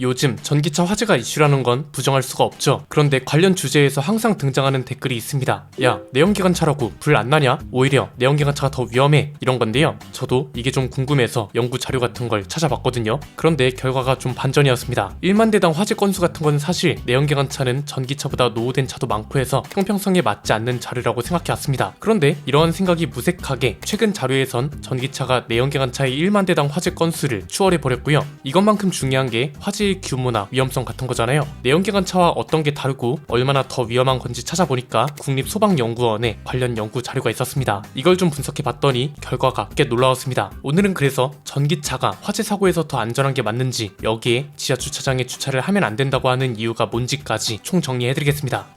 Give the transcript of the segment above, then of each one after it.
요즘 전기차 화재가 이슈라는 건 부정할 수가 없죠. 그런데 관련 주제에서 항상 등장하는 댓글이 있습니다. 야, 내연기관차라고 불 안 나냐? 오히려 내연기관차가 더 위험해. 이런 건데요. 저도 이게 좀 궁금해서 연구 자료 같은 걸 찾아봤거든요. 그런데 결과가 좀 반전이었습니다. 1만 대당 화재 건수 같은 건 사실 내연기관차는 전기차보다 노후된 차도 많고 해서 형평성에 맞지 않는 자료라고 생각해왔습니다. 그런데 이러한 생각이 무색하게 최근 자료에선 전기차가 내연기관차의 1만 대당 화재 건수를 추월해버렸고요. 이것만큼 중요한 게 화재의 규모나 위험성 같은 거잖아요. 내연기관차와 어떤 게 다르고 얼마나 더 위험한 건지 찾아보니까 국립소방연구원에 관련 연구 자료가 있었습니다. 이걸 좀 분석해봤더니 결과가 꽤 놀라웠습니다. 오늘은 그래서 전기차가 화재 사고에서 더 안전한 게 맞는지, 여기에 지하 주차장에 주차를 하면 안 된다고 하는 이유가 뭔지까지 총정리해드리겠습니다.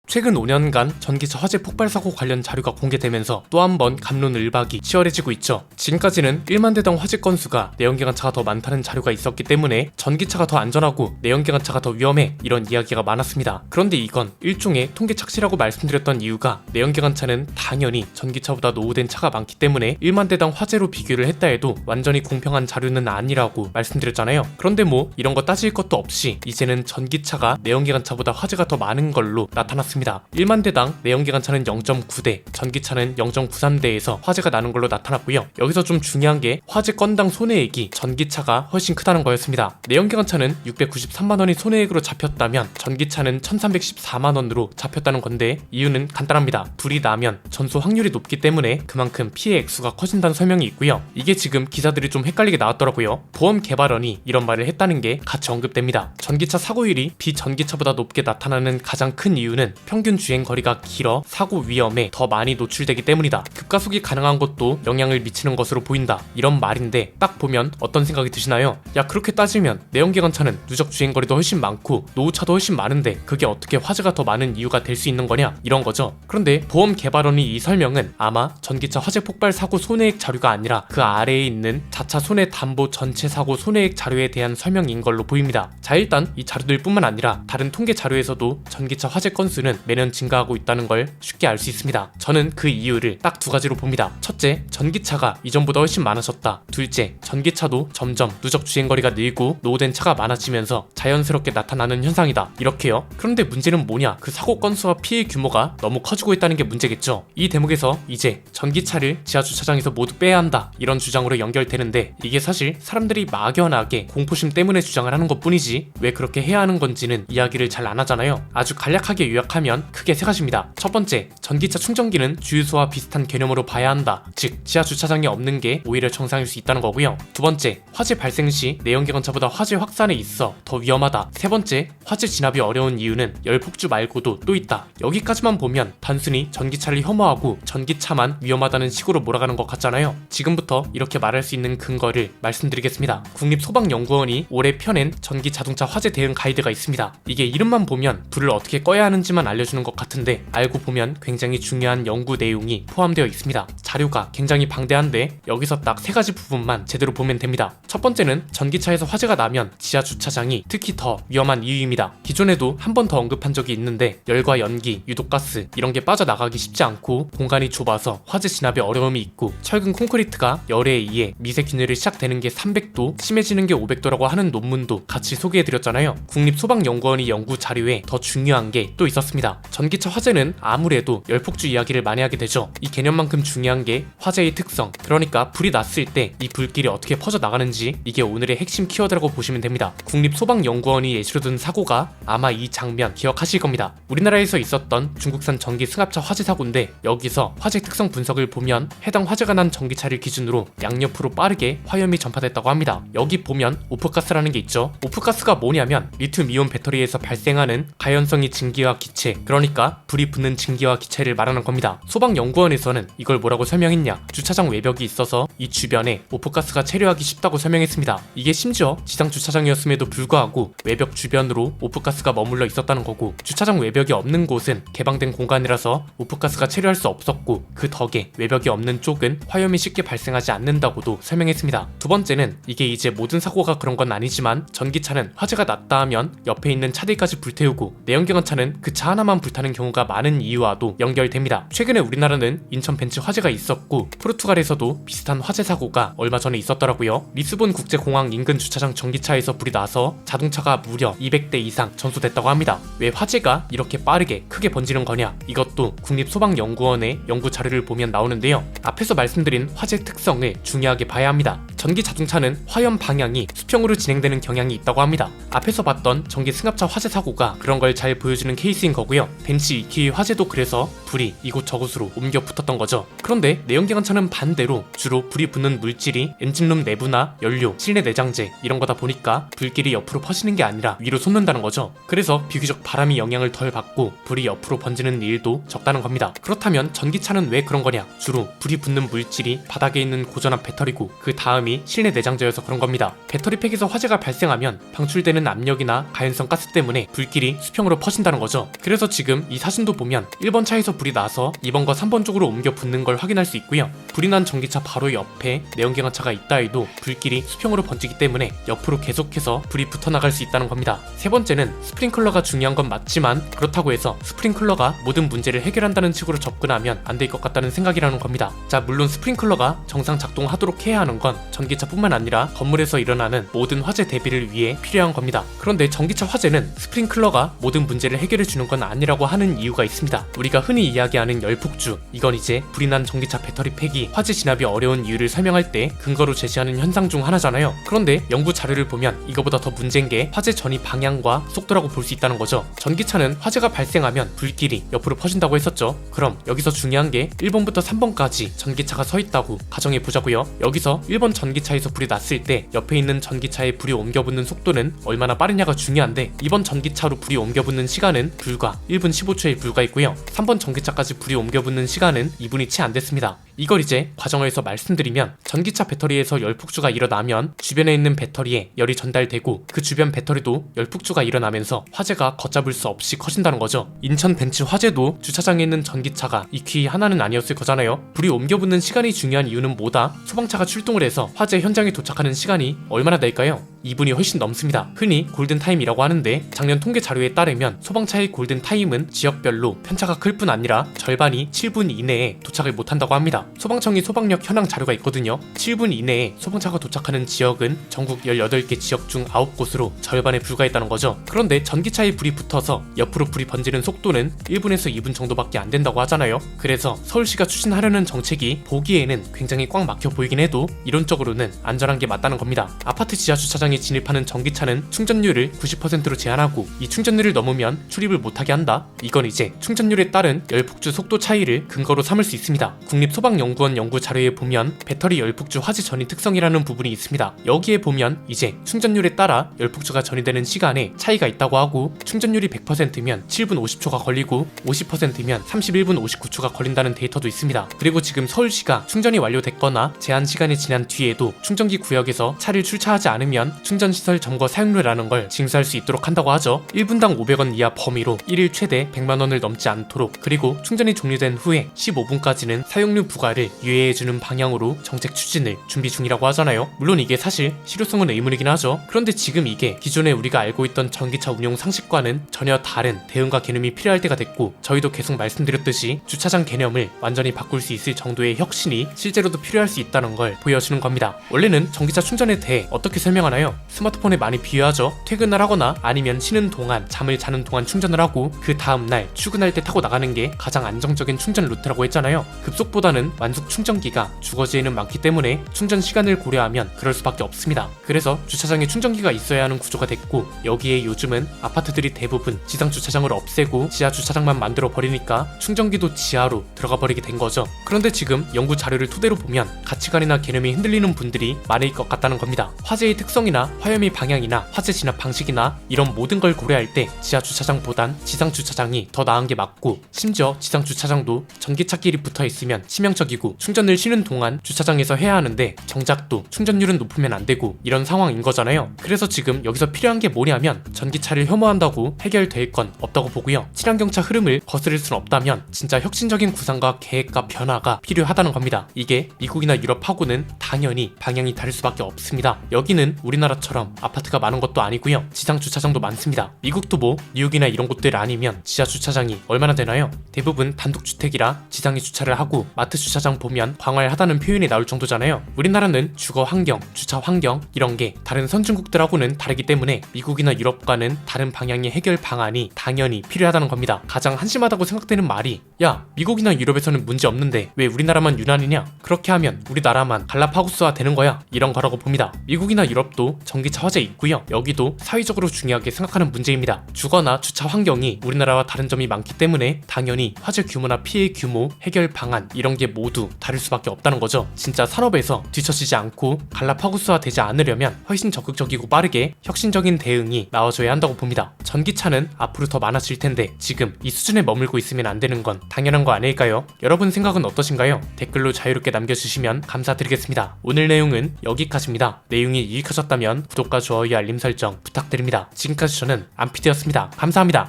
최근 5년간 전기차 화재 폭발 사고 관련 자료가 공개되면서 또 한 번 갑론을박이 치열해지고 있죠. 지금까지는 1만 대당 화재 건수가 내연기관차가 더 많다는 자료가 있었기 때문에 전기차가 더 안전하고 내연기관차가 더 위험해, 이런 이야기가 많았습니다. 그런데 이건 일종의 통계 착시라고 말씀드렸던 이유가, 내연기관차는 당연히 전기차보다 노후된 차가 많기 때문에 1만 대당 화재로 비교를 했다 해도 완전히 공평한 자료는 아니라고 말씀드렸잖아요. 그런데 뭐 이런 거 따질 것도 없이 이제는 전기차가 내연기관차보다 화재가 더 많은 걸로 나타났습니다. 1만 대당 내연기관차는 0.9대, 전기차는 0.93대에서 화재가 나는 걸로 나타났고요. 여기서 좀 중요한 게 화재 건당 손해액이 전기차가 훨씬 크다는 거였습니다. 내연기관차는 693만원이 손해액으로 잡혔다면 전기차는 1314만원으로 잡혔다는 건데, 이유는 간단합니다. 불이 나면 전소 확률이 높기 때문에 그만큼 피해 액수가 커진다는 설명이 있고요. 이게 지금 기사들이 좀 헷갈리게 나왔더라고요. 보험개발원이 이런 말을 했다는 게 같이 언급됩니다. 전기차 사고율이 비전기차보다 높게 나타나는 가장 큰 이유는 평균 주행거리가 길어 사고 위험에 더 많이 노출되기 때문이다. 급가속이 가능한 것도 영향을 미치는 것으로 보인다. 이런 말인데 딱 보면 어떤 생각이 드시나요? 야, 그렇게 따지면 내연기관차는 누적 주행거리도 훨씬 많고 노후차도 훨씬 많은데 그게 어떻게 화재가 더 많은 이유가 될 수 있는 거냐? 이런 거죠. 그런데 보험개발원이 이 설명은 아마 전기차 화재 폭발 사고 손해액 자료가 아니라 그 아래에 있는 자차 손해담보 전체 사고 손해액 자료에 대한 설명인 걸로 보입니다. 자, 일단 이 자료들 뿐만 아니라 다른 통계 자료에서도 전기차 화재 건수는 매년 증가하고 있다는 걸 쉽게 알 수 있습니다. 저는 그 이유를 딱 두 가지로 봅니다. 첫째, 전기차가 이전보다 훨씬 많아졌다. 둘째, 전기차도 점점 누적 주행거리가 늘고 노후된 차가 많아지면서 자연스럽게 나타나는 현상이다. 이렇게요. 그런데 문제는 뭐냐? 그 사고 건수와 피해 규모가 너무 커지고 있다는 게 문제겠죠. 이 대목에서 이제 전기차를 지하 주차장에서 모두 빼야 한다, 이런 주장으로 연결되는데, 이게 사실 사람들이 막연하게 공포심 때문에 주장을 하는 것 뿐이지 왜 그렇게 해야 하는 건지는 이야기를 잘 안 하잖아요. 아주 간략하게 요약하면 크게 세 가지입니다. 첫 번째, 전기차 충전기는 주유소와 비슷한 개념으로 봐야 한다. 즉, 지하 주차장에 없는 게 오히려 정상일 수 있다는 거고요. 두 번째, 화재 발생 시 내연기관차보다 화재 확산에 있어 더 위험하다. 세 번째, 화재 진압이 어려운 이유는 열폭주 말고도 또 있다. 여기까지만 보면 단순히 전기차를 혐오하고 전기차만 위험하다는 식으로 몰아가는 것 같잖아요. 지금부터 이렇게 말할 수 있는 근거를 말씀드리겠습니다. 국립소방연구원이 올해 펴낸 전기자동차 화재 대응 가이드가 있습니다. 이게 이름만 보면 불을 어떻게 꺼야 하는지만 알려주는 것 같은데, 알고 보면 굉장히 중요한 연구 내용이 포함되어 있습니다. 자료가 굉장히 방대한데 여기서 딱 세 가지 부분만 제대로 보면 됩니다. 첫 번째는 전기차에서 화재가 나면 지하 주차장이 특히 더 위험한 이유입니다. 기존에도 한 번 더 언급한 적이 있는데, 열과 연기, 유독가스 이런 게 빠져나가기 쉽지 않고 공간이 좁아서 화재 진압에 어려움이 있고, 철근 콘크리트가 열에 의해 미세 균열이 시작되는 게 300도, 심해지는 게 500도라고 하는 논문도 같이 소개해드렸잖아요. 국립소방연구원이 연구 자료에 더 중요한 게 또 있었습니다. 전기차 화재는 아무래도 열폭주 이야기를 많이 하게 되죠. 이 개념만큼 중요한 게 화재의 특성, 그러니까 불이 났을 때 이 불길이 어떻게 퍼져나가는지, 이게 오늘의 핵심 키워드라고 보시면 됩니다. 국립소방연구원이 예시로 든 사고가 아마 이 장면 기억하실 겁니다. 우리나라에서 있었던 중국산 전기 승합차 화재 사고인데, 여기서 화재 특성 분석을 보면 해당 화재가 난 전기차를 기준으로 양옆으로 빠르게 화염이 전파됐다고 합니다. 여기 보면 오프가스라는 게 있죠. 오프가스가 뭐냐면 리튬이온 배터리에서 발생하는 가연성이 증기와 기체, 그러니까 불이 붙는 증기와 기체를 말하는 겁니다. 소방연구원에서는 이걸 뭐라고 설명했냐? 주차장 외벽이 있어서 이 주변에 오프가스가 체류하기 쉽다고 설명했습니다. 이게 심지어 지상 주차장이었음에도 불구하고 외벽 주변으로 오프가스가 머물러 있었다는 거고, 주차장 외벽이 없는 곳은 개방된 공간이라서 오프가스가 체류할 수 없었고, 그 덕에 외벽이 없는 쪽은 화염이 쉽게 발생하지 않는다고도 설명했습니다. 두 번째는, 이게 이제 모든 사고가 그런 건 아니지만 전기차는 화재가 났다 하면 옆에 있는 차들까지 불태우고, 내연기관차는 그 차 하나만 하나만 불타는 경우가 많은 이유와도 연결됩니다. 최근에 우리나라는 인천 벤츠 화재가 있었고 포르투갈에서도 비슷한 화재 사고가 얼마 전에 있었더라고요. 리스본 국제공항 인근 주차장 전기차에서 불이 나서 자동차가 무려 200대 이상 전소됐다고 합니다. 왜 화재가 이렇게 빠르게 크게 번지는 거냐? 이것도 국립소방연구원의 연구 자료를 보면 나오는데요. 앞에서 말씀드린 화재 특성을 중요하게 봐야 합니다. 전기 자동차는 화염 방향이 수평으로 진행되는 경향이 있다고 합니다. 앞에서 봤던 전기 승합차 화재 사고가 그런 걸 잘 보여주는 케이스인 거고요. 벤츠 EQ 화재도 그래서 불이 이곳저곳으로 옮겨 붙었던 거죠. 그런데 내연기관차는 반대로 주로 불이 붙는 물질이 엔진룸 내부나 연료, 실내 내장재 이런 거다 보니까 불길이 옆으로 퍼지는 게 아니라 위로 솟는다는 거죠. 그래서 비교적 바람이 영향을 덜 받고 불이 옆으로 번지는 일도 적다는 겁니다. 그렇다면 전기차는 왜 그런 거냐? 주로 불이 붙는 물질이 바닥에 있는 고전압 배터리고 그 다음이 실내 내장재여서 그런 겁니다. 배터리 팩에서 화재가 발생하면 방출되는 압력이나 가연성 가스 때문에 불길이 수평으로 퍼진다는 거죠. 그래서 지금 이 사진도 보면 1번 차에서 불이 나서 2번과 3번 쪽으로 옮겨 붙는 걸 확인할 수 있고요. 불이 난 전기차 바로 옆에 내연기관차가 있다 해도 불길이 수평으로 번지기 때문에 옆으로 계속해서 불이 붙어나갈 수 있다는 겁니다. 세 번째는 스프링클러가 중요한 건 맞지만 그렇다고 해서 스프링클러가 모든 문제를 해결한다는 식으로 접근하면 안 될 것 같다는 생각이라는 겁니다. 자, 물론 스프링클러가 정상 작동하도록 해야 하는 건 전기차뿐만 아니라 건물에서 일어나는 모든 화재 대비를 위해 필요한 겁니다. 그런데 전기차 화재는 스프링클러가 모든 문제를 해결해 주는 건 아니라고 하는 이유가 있습니다. 우리가 흔히 이야기하는 열폭주, 이건 이제 불이 난 전기차 배터리 팩이 화재 진압이 어려운 이유를 설명할 때 근거로 제시하는 현상 중 하나잖아요. 그런데 연구 자료를 보면 이거보다 더 문제인 게 화재 전이 방향과 속도라고 볼 수 있다는 거죠. 전기차는 화재가 발생하면 불길이 옆으로 퍼진다고 했었죠. 그럼 여기서 중요한 게 1번부터 3번까지 전기차가 서 있다고 가정해 보자고요. 여기서 1번 전기차에서 불이 났을 때 옆에 있는 전기차에 불이 옮겨붙는 속도는 얼마나 빠르냐가 중요한데 2번 전기차로 불이 옮겨붙는 시간은 불과 1분 15초에 불과했고요. 3번 전기차까지 불이 옮겨붙는 시간은 2분이 채 안 됐습니다. 이걸 이제 과정에서 말씀드리면 전기차 배터리에서 열폭주가 일어나면 주변에 있는 배터리에 열이 전달되고 그 주변 배터리도 열폭주가 일어나면서 화재가 걷잡을 수 없이 커진다는 거죠. 인천 벤츠 화재도 주차장에 있는 전기차가 EQ 하나는 아니었을 거잖아요. 불이 옮겨붙는 시간이 중요한 이유는 뭐다? 소방차가 출동을 해서 화재 현장에 도착하는 시간이 얼마나 될까요? 2분이 훨씬 넘습니다. 흔히 골든타임이라고 하는데 작년 통계 자료에 따르면 소방차의 골든타임은 지역별로 편차가 클 뿐 아니라 절반이 7분 이내에 도착을 못한다고 합니다. 소방청이 소방력 현황 자료가 있거든요. 7분 이내에 소방차가 도착하는 지역은 전국 18개 지역 중 9곳으로 절반에 불과했다는 거죠. 그런데 전기차에 불이 붙어서 옆으로 불이 번지는 속도는 1분에서 2분 정도밖에 안 된다고 하잖아요. 그래서 서울시가 추진하려는 정책이 보기에는 굉장히 꽉 막혀 보이긴 해도 이론적으로는 안전한 게 맞다는 겁니다. 아파트 지하 주차장에 진입하는 전기차는 충전율을 90%로 제한하고 이 충전율을 넘으면 출입을 못하게 한다. 이건 이제 충전율에 따른 열폭주 속도 차이를 근거로 삼을 수 있습니다. 국립소방연구원 연구 자료에 보면 배터리 열폭주 화재 전이 특성이라는 부분이 있습니다. 여기에 보면 이제 충전율에 따라 열폭주가 전이되는 시간에 차이가 있다고 하고 충전율이 100%면 7분 50초가 걸리고 50%면 31분 59초가 걸린다는 데이터도 있습니다. 그리고 지금 서울시가 충전이 완료됐거나 제한 시간이 지난 뒤에도 충전기 구역에서 차를 출차하지 않으면 충전시설 점거 사용료라는 걸 징수할 수 있도록 한다고 하죠. 1분당 500원 이하 범위로 1일 최대 100만원을 넘지 않도록, 그리고 충전이 종료된 후에 15분까지는 사용료 부과를 유예해주는 방향으로 정책 추진을 준비 중이라고 하잖아요. 물론 이게 사실 실효성은 의문이긴 하죠. 그런데 지금 이게 기존에 우리가 알고 있던 전기차 운용 상식과는 전혀 다른 대응과 개념이 필요할 때가 됐고, 저희도 계속 말씀드렸듯이 주차장 개념을 완전히 바꿀 수 있을 정도의 혁신이 실제로도 필요할 수 있다는 걸 보여주는 겁니다. 원래는 전기차 충전에 대해 어떻게 설명하나요? 스마트폰에 많이 비유하죠. 퇴근을 하거나 아니면 쉬는 동안, 잠을 자는 동안 충전을 하고 그 다음날 출근할 때 타고 나가는 게 가장 안정적인 충전 루트라고 했잖아요. 급속보다는 완속 충전기가 주거지에는 많기 때문에 충전 시간을 고려하면 그럴 수밖에 없습니다. 그래서 주차장에 충전기가 있어야 하는 구조가 됐고, 여기에 요즘은 아파트들이 대부분 지상 주차장을 없애고 지하 주차장만 만들어 버리니까 충전기도 지하로 들어가 버리게 된 거죠. 그런데 지금 연구 자료를 토대로 보면 가치관이나 개념이 흔들리는 분들이 많을 것 같다는 겁니다. 화재의 특성이나 화염의 방향이나 화재 진압 방식이나 이런 모든 걸 고려할 때 지하 주차장보단 지상 주차장이 더 나은 게 맞고, 심지어 지상 주차장도 전기차끼리 붙어 있으면 치명적이고 충전을 쉬는 동안 주차장에서 해야 하는데 정작 또 충전율은 높으면 안 되고 이런 상황인 거잖아요. 그래서 지금 여기서 필요한 게 뭐냐면 전기차를 혐오한다고 해결될 건 없다고 보고요. 친환경차 흐름을 거스를 순 없다면 진짜 혁신적인 구상과 계획과 변화가 필요하다는 겁니다. 이게 미국이나 유럽하고는 당연히 방향이 다를 수밖에 없습니다. 여기는 우리나라 우리나라처럼 아파트가 많은 것도 아니고요. 지상 주차장도 많습니다. 미국도 뭐 뉴욕이나 이런 곳들 아니면 지하 주차장이 얼마나 되나요? 대부분 단독주택이라 지상에 주차를 하고 마트 주차장 보면 광활하다는 표현이 나올 정도잖아요. 우리나라는 주거 환경, 주차 환경 이런 게 다른 선진국들하고는 다르기 때문에 미국이나 유럽과는 다른 방향의 해결 방안이 당연히 필요하다는 겁니다. 가장 한심하다고 생각되는 말이 야 미국이나 유럽에서는 문제 없는데 왜 우리나라만 유난이냐? 그렇게 하면 우리나라만 갈라파고스화 되는 거야 이런 거라고 봅니다. 미국이나 유럽도 전기차 화재 있고요. 여기도 사회적으로 중요하게 생각하는 문제입니다. 주거나 주차 환경이 우리나라와 다른 점이 많기 때문에 당연히 화재 규모나 피해 규모, 해결 방안 이런 게 모두 다를 수밖에 없다는 거죠. 진짜 산업에서 뒤처지지 않고 갈라파고스화 되지 않으려면 훨씬 적극적이고 빠르게 혁신적인 대응이 나와줘야 한다고 봅니다. 전기차는 앞으로 더 많아질 텐데 지금 이 수준에 머물고 있으면 안 되는 건 당연한 거 아닐까요? 여러분 생각은 어떠신가요? 댓글로 자유롭게 남겨주시면 감사드리겠습니다. 오늘 내용은 여기까지입니다. 내용이 유익하셨다면 구독과 좋아요, 알림 설정 부탁드립니다. 지금까지 저는 안피디였습니다. 감사합니다.